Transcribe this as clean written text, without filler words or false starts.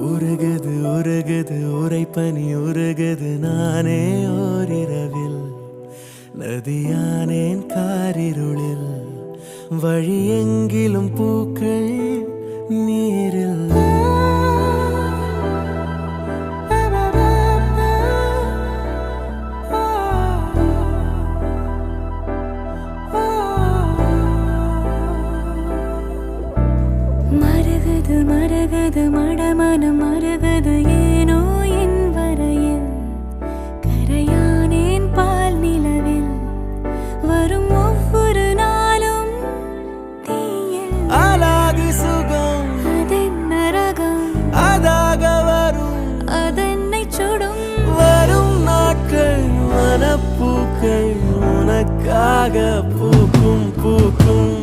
உருகுது உருகுது உரைப்பனி உருகுது நானே ஓரிரவில் நதியானேன் காரிருளில் வழி எங்கிலும் பூக்கள் நீரில் மருகுது மருகுது மடமனம் மருகுது ஏனோ என் வரையில் கரையானேன் பால் நிலவில் வரும் ஒவ்வொரு நாளும் தீயில் அழகு சுகம் அதென்ன ரகம் அதாக வரும் அதென்னை சுடும் வரும் நாட்கள் மனப்பூக்கள் உனக்காக பூக்கும் பூக்கும்